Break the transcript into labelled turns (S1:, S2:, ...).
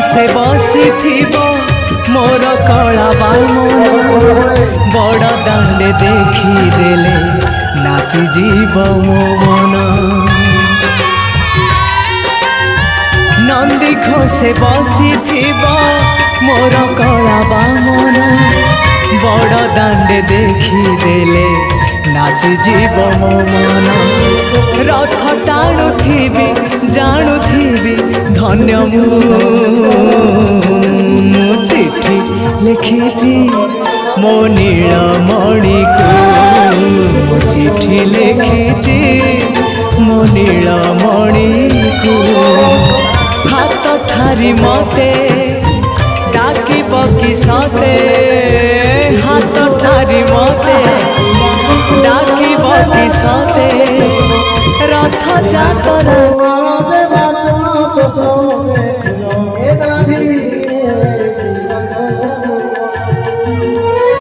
S1: से बसी मोर कला बामन बड़ दांडे देखीदेले नाची जीव मो मन। नंदी घोषे बसी मोर कला बामन बड़ दांडे देखीदेले नाची जीव मो मन। रथ टाणुथिबी जाणुथिबी धन्य मु चिठी लिखिची मो नीलमणि को चिठी लिखिची मो नीलमणि को। हाथ ठारी मते डाकिब कि सते हाथ ठारी मते डाकिब कि सते रथ जातरा